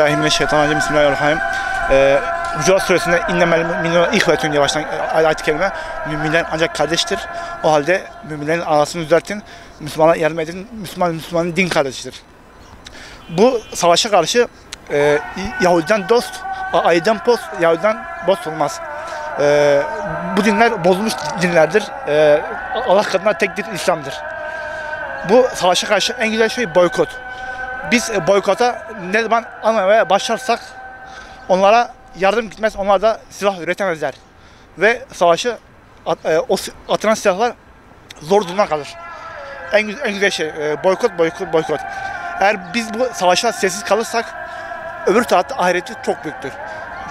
Euzubillahimineşşeytanirracim. Bismillahirrahmanirrahim. Hucurat Suresi'nde innemel müminun ihvetün diye başlayan ayet-i kerime, müminler ancak kardeştir. O halde müminlerin arasını düzeltin, Müslümana yardım edin, Müslümanın din kardeşidir. Bu savaşa karşı Yahudiden dost, aydan post, Yahudiden dost olmaz. Bu dinler bozulmuş dinlerdir. Allah katında tek din İslam'dır. Bu savaşa karşı en güzel şey boykot. Biz boykota ne zaman anlamaya başlarsak onlara yardım gitmez, onlar da silah üretemezler. Ve savaşı atılan silahlar zor durumda kalır. En güzel şey boykot. Eğer biz bu savaşa sessiz kalırsak öbür tarafta ahireti çok büyüktür.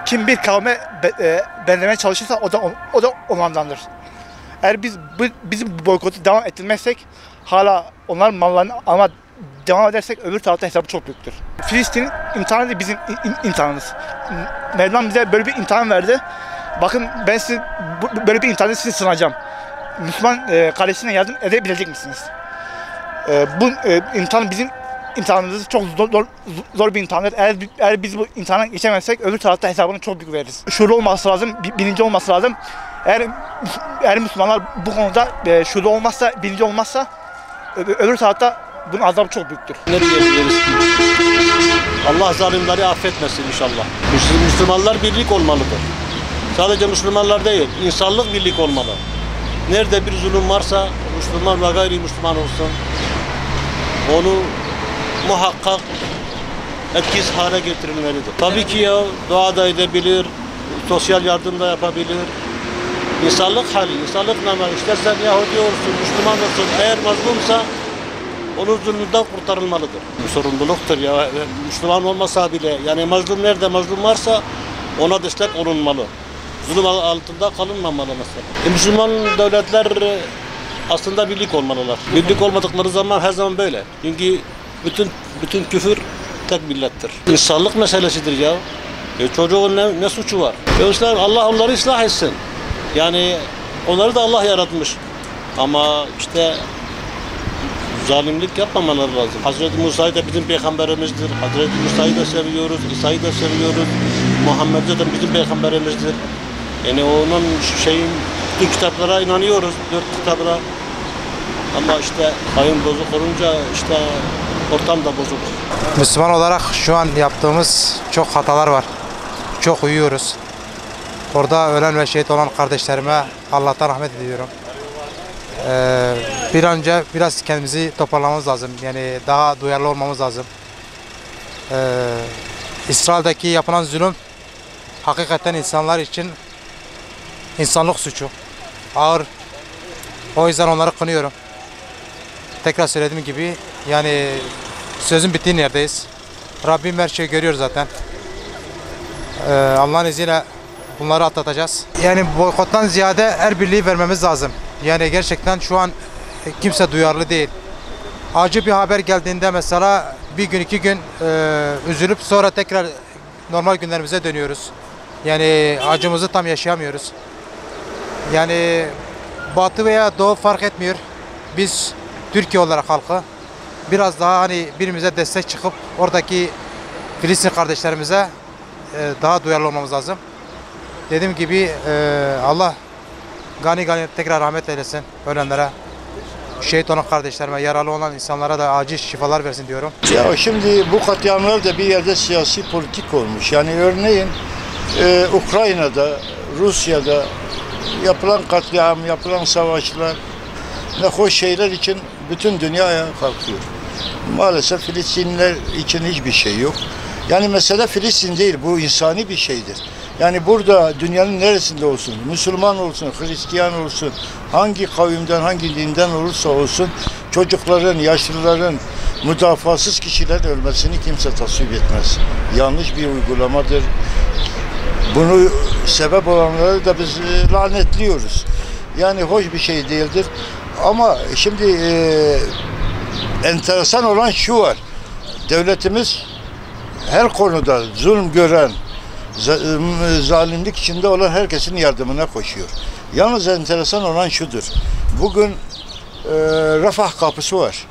Kim bir kavme benzemeye çalışırsa o da onlardandır. Eğer bizim bu boykotu devam ettirmezsek, hala onların mallarını alma devam edersek öbür tarafta hesabı çok büyüktür. Filistin'in imtihanı değil, bizim imtihanımız. Mevlam bize böyle bir imtihan verdi. Bakın ben size böyle bir imtihanı size sınayacağım. Müslüman kardeşine yardım edebilecek misiniz? Bu imtihan bizim imtihanımız çok zor bir imtihandır. Eğer biz bu imtihana geçemezsek öbür tarafta hesabını çok büyük veririz. Şuurlu olması lazım, bilinci olması lazım. Eğer Müslümanlar bu konuda şuurlu olmazsa, bilinci olmazsa öbür tarafta bunun azabı çok büyüktür. Ne diyebiliriz ki? Allah zalimleri affetmesin inşallah. Müslümanlar birlik olmalıdır. Sadece Müslümanlar değil, insanlık birlik olmalı. Nerede bir zulüm varsa Müslüman ve gayrimüslim olsun, onu muhakkak etkisiz hale getirilmelidir. Tabii ki ya, dua da edebilir, sosyal yardım da yapabilir. İnsanlık hali, insanlık namı. İstersen Yahudi olsun, Müslüman olsun, eğer mazlumsa onun zulmünden kurtarılmalıdır. Bu sorumluluktur ya. Müslüman olmasa bile, yani mazlum nerede mazlum varsa ona destek olunmalı. Zulüm altında kalınmamalı mesela. Müslüman devletler aslında birlik olmalılar. Birlik olmadıkları zaman her zaman böyle. Çünkü bütün küfür tek millettir. İnsanlık meselesidir ya. Çocuğun ne suçu var? Allah onları ıslah etsin. Yani onları da Allah yaratmış. Ama işte zalimlik yapmamaları lazım. Hazreti Musa'yı da bizim peygamberimizdir. Hazreti Musa'yı da seviyoruz, İsa'yı da seviyoruz. Muhammed zaten bizim peygamberimizdir. Yani onun bütün kitaplara inanıyoruz, 4 kitaplara. Ama işte ayın bozuk olunca işte ortam da bozuk. Müslüman olarak şu an yaptığımız çok hatalar var. Çok uyuyoruz. Orada ölen ve şehit olan kardeşlerime Allah'tan rahmet diliyorum. Bir an önce biraz kendimizi toparlamamız lazım. Yani daha duyarlı olmamız lazım. İsrail'deki yapılan zulüm hakikaten insanlar için insanlık suçu. Ağır. O yüzden onları kınıyorum. Tekrar söylediğim gibi yani sözün bittiği yerdeyiz. Rabbim her şeyi görüyor zaten. Allah'ın izniyle bunları atlatacağız. Yani boykottan ziyade el birliği vermemiz lazım. Yani gerçekten şu an kimse duyarlı değil. Acı bir haber geldiğinde mesela bir gün 2 gün üzülüp sonra tekrar normal günlerimize dönüyoruz. Yani acımızı tam yaşayamıyoruz. Yani batı veya doğu fark etmiyor. Biz Türkiye olarak halkı biraz daha hani birbirimize destek çıkıp oradaki Filistin kardeşlerimize daha duyarlı olmamız lazım. Dediğim gibi Allah gani tekrar rahmet eylesin ölenlere. Şehit olan kardeşlerime, yaralı olan insanlara da acil şifalar versin diyorum. Ya şimdi bu katliamlar da bir yerde siyasi politik olmuş. Yani örneğin Ukrayna'da, Rusya'da yapılan katliam, yapılan savaşlar ne hoş şeyler için bütün dünya ayağa kalkıyor. Maalesef Filistinliler için hiçbir şey yok. Yani mesele Filistin değil, bu insani bir şeydir. Yani burada dünyanın neresinde olsun, Müslüman olsun, Hristiyan olsun, hangi kavimden, hangi dinden olursa olsun, çocukların, yaşlıların, müdafasız kişilerin ölmesini kimse tasvip etmez. Yanlış bir uygulamadır. Bunu sebep olanları da biz lanetliyoruz. Yani hoş bir şey değildir. Ama şimdi enteresan olan şu var. Devletimiz her konuda zulüm gören, zalimlik içinde olan herkesin yardımına koşuyor. Yalnız enteresan olan şudur. Bugün Rafah kapısı var.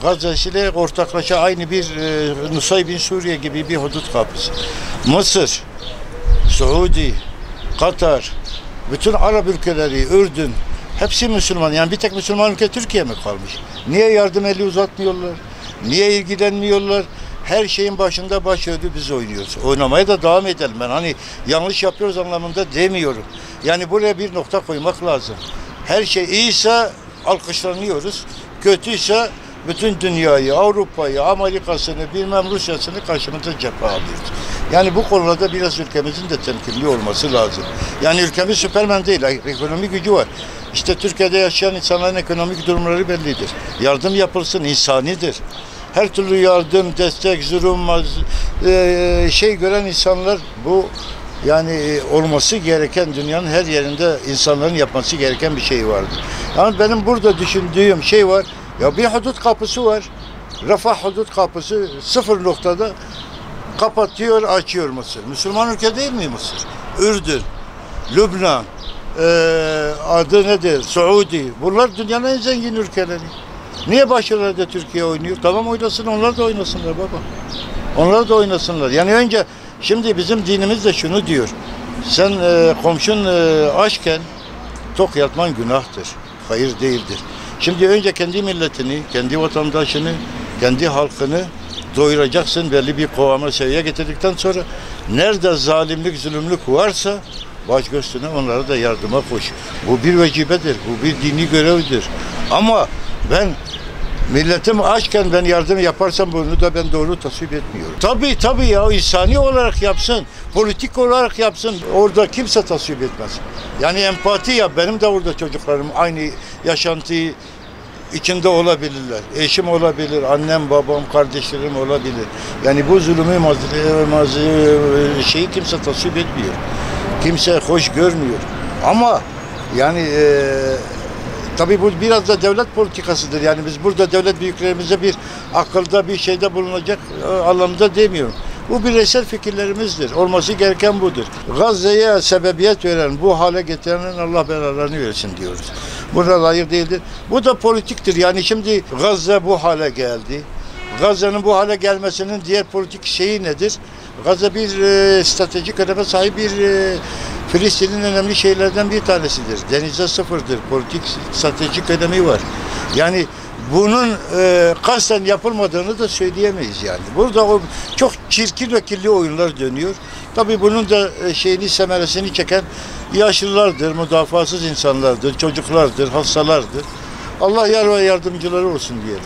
Gazze ile ortaklaşa aynı bir Nusaybin Suriye gibi bir hudut kapısı. Mısır, Suudi, Katar, bütün Arap ülkeleri, Ürdün, hepsi Müslüman. Yani bir tek Müslüman ülke Türkiye mi kalmış? Niye yardım eli uzatmıyorlar? Niye ilgilenmiyorlar? Her şeyin başında başörtü biz oynuyoruz. Oynamaya da devam edelim. Ben hani yanlış yapıyoruz anlamında demiyorum. Yani buraya bir nokta koymak lazım. Her şey iyiyse alkışlanıyoruz. Kötüyse bütün dünyayı, Avrupa'yı, Amerika'sını, bilmem Rusya'sını karşımıza cephe alıyoruz. Yani bu konularda biraz ülkemizin de temkinli olması lazım. Yani ülkemiz Süpermen değil, ekonomik gücü var. İşte Türkiye'de yaşayan insanların ekonomik durumları bellidir. Yardım yapılsın, insanidir. Her türlü yardım, destek, zulüm, gören insanlar bu yani olması gereken dünyanın her yerinde insanların yapması gereken bir şey vardır. Yani benim burada düşündüğüm şey var. Ya bir hudut kapısı var. Rafah hudut kapısı 0 noktada kapatıyor, açıyor Mısır. Müslüman ülke değil mi Mısır? Ürdün, Lübnan, adı nedir? Suudi. Bunlar dünyanın en zengin ülkeleri. Niye başarılarda Türkiye oynuyor? Tamam oynasın, onlar da oynasınlar baba. Onlar da oynasınlar. Yani önce, şimdi bizim dinimiz de şunu diyor. Sen komşun açken tok yatman günahtır. Hayır değildir. Şimdi önce kendi milletini, kendi vatandaşını, kendi halkını doyuracaksın. Belli bir kıvama seviyeye getirdikten sonra nerede zalimlik, zulümlük varsa baş göğsüne onlara da yardıma koş. Bu bir vecibedir, bu bir dini görevdir. Ama ben milletim açken ben yardım yaparsam bunu da ben doğru tasvip etmiyorum. Tabii ya, insani olarak yapsın, politik olarak yapsın. Orada kimse tasvip etmez. Yani empati yap. Benim de orada çocuklarım aynı yaşantıyı içinde olabilirler. Eşim olabilir, annem, babam, kardeşlerim olabilir. Yani bu zulümü şeyi kimse tasvip etmiyor. Kimse hoş görmüyor. Ama yani tabii bu biraz da devlet politikasıdır. Yani biz burada devlet büyüklerimize bir akılda bir şeyde bulunacak anlamda demiyorum. Bu bireysel fikirlerimizdir. Olması gereken budur. Gazze'ye sebebiyet veren, bu hale getirenin Allah belalarını versin diyoruz. Buna layık değildir. Bu da politiktir. Yani şimdi Gazze bu hale geldi. Gazze'nin bu hale gelmesinin diğer politik şeyi nedir? Gazze bir stratejik öneme sahip bir Filistin'in önemli şeylerden bir tanesidir. Denizde sıfırdır. Politik stratejik önemi var. Yani bunun kasten yapılmadığını da söyleyemeyiz yani. Burada o çok çirkin ve kirli oyunlar dönüyor. Tabii bunun da semeresini çeken yaşlılardır, müdafasız insanlardır, çocuklardır, hastalardır. Allah yar ve yardımcıları olsun diyelim.